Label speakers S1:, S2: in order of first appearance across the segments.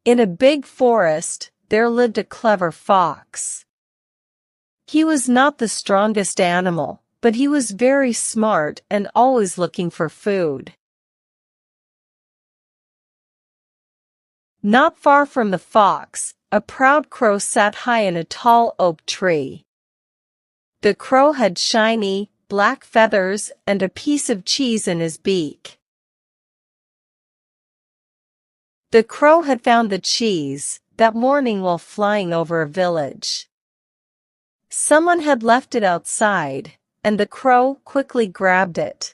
S1: In a big forest, there lived a clever fox. He was not the strongest animal, but he was very smart and always looking for food. Not far from the fox, a proud crow sat high in a tall oak tree. The crow had shiny, black feathers and a piece of cheese in his beak. The crow had found the cheese that morning while flying over a village. Someone had left it outside, and the crow quickly grabbed it.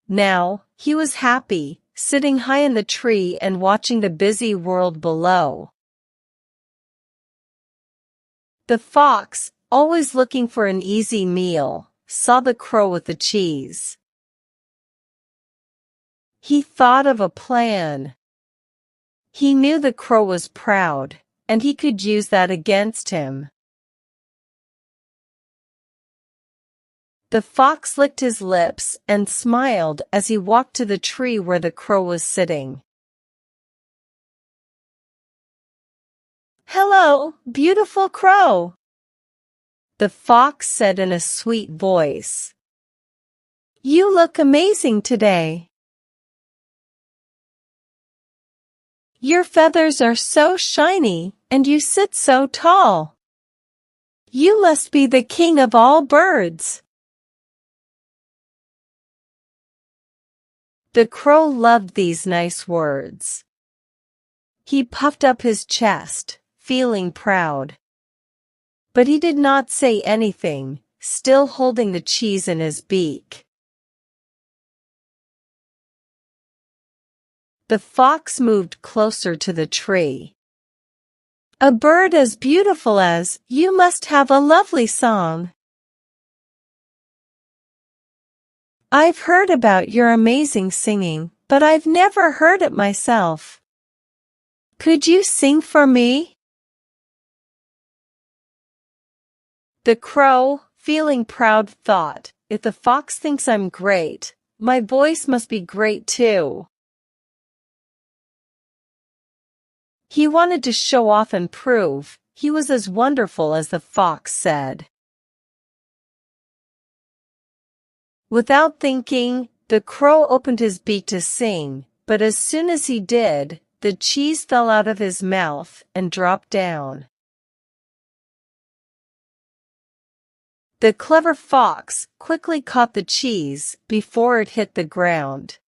S1: Now, he was happy, sitting high in the tree and watching the busy world below. The fox, always looking for an easy meal, saw the crow with the cheese. He thought of a plan. He knew the crow was proud, and he could use that against him. The fox licked his lips and smiled as he walked to the tree where the crow was sitting. "Hello, beautiful crow," the fox said in a sweet voice. "You look amazing today. Your feathers are so shiny, and you sit so tall. You must be the king of all birds." The crow loved these nice words. He puffed up his chest, feeling proud. But he did not say anything, still holding the cheese in his beak. The fox moved closer to the tree. "A bird as beautiful as you must have a lovely song. I've heard about your amazing singing, but I've never heard it myself. Could you sing for me?" The crow, feeling proud, thought, "If the fox thinks I'm great, my voice must be great too." He wanted to show off and prove he was as wonderful as the fox said. Without thinking, the crow opened his beak to sing, but as soon as he did, the cheese fell out of his mouth and dropped down. The clever fox quickly caught the cheese before it hit the ground.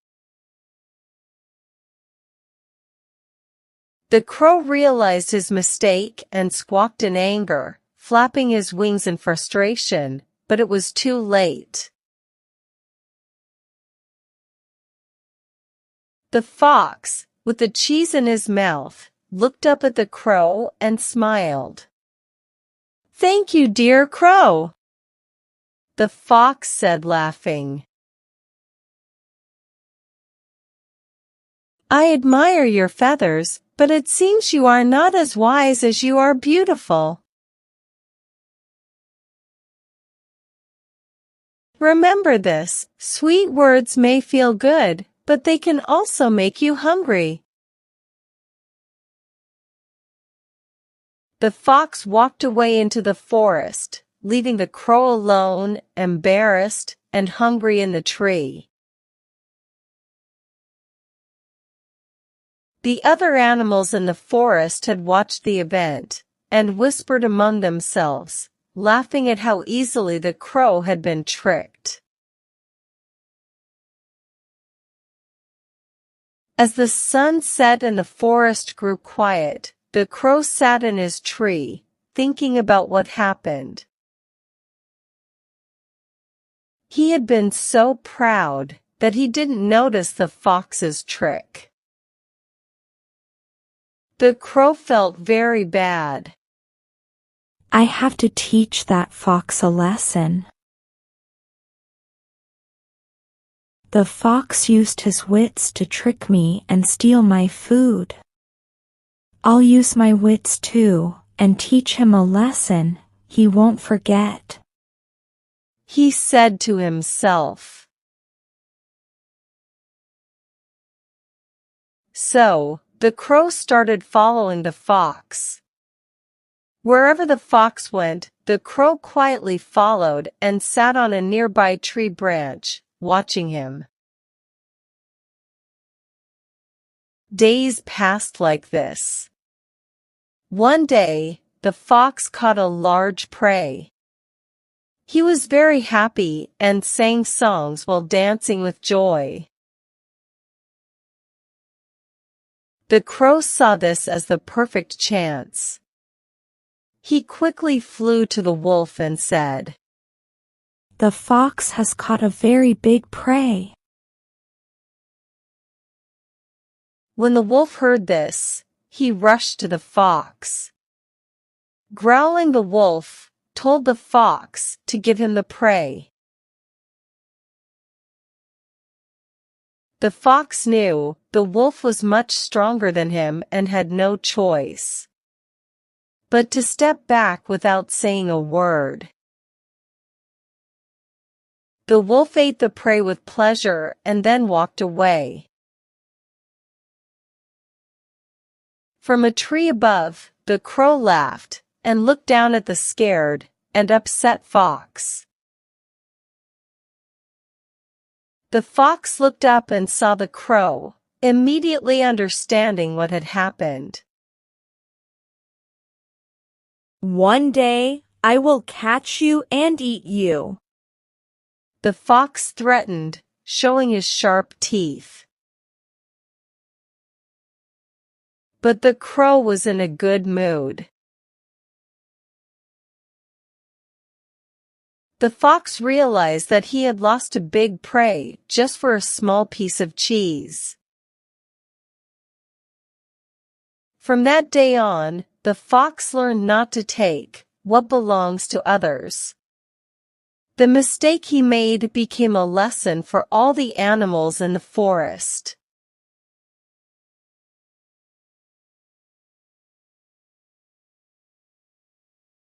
S1: The crow realized his mistake and squawked in anger, flapping his wings in frustration, but it was too late. The fox, with the cheese in his mouth, looked up at the crow and smiled. "Thank you, dear crow," the fox said, laughing. "I admire your feathers, but it seems you are not as wise as you are beautiful. Remember this, sweet words may feel good, but they can also make you hungry." The fox walked away into the forest, leaving the crow alone, embarrassed and hungry in the tree. The other animals in the forest had watched the event, and whispered among themselves, laughing at how easily the crow had been tricked. As the sun set and the forest grew quiet, the crow sat in his tree, thinking about what happened. He had been so proud that he didn't notice the fox's trick. The crow felt very bad.
S2: I have to teach that fox a lesson. The fox used his wits to trick me and steal my food. I'll use my wits too, and teach him a lesson he won't forget,"
S1: he said to himself. So, the crow started following the fox. Wherever the fox went, the crow quietly followed and sat on a nearby tree branch, watching him. Days passed like this. One day, the fox caught a large prey. He was very happy and sang songs while dancing with joy. The crow saw this as the perfect chance. He quickly flew to the wolf and said,
S2: "The fox has caught a very big prey."
S1: When the wolf heard this, he rushed to the fox. Growling, the wolf told the fox to give him the prey. The fox knew the wolf was much stronger than him and had no choice but to step back without saying a word. The wolf ate the prey with pleasure and then walked away. From a tree above, the crow laughed and looked down at the scared and upset fox. The fox looked up and saw the crow, immediately understanding what had happened.
S2: "One day, I will catch you and eat you,"
S1: the fox threatened, showing his sharp teeth. But the crow was in a good mood. The fox realized that he had lost a big prey just for a small piece of cheese. From that day on, the fox learned not to take what belongs to others. The mistake he made became a lesson for all the animals in the forest.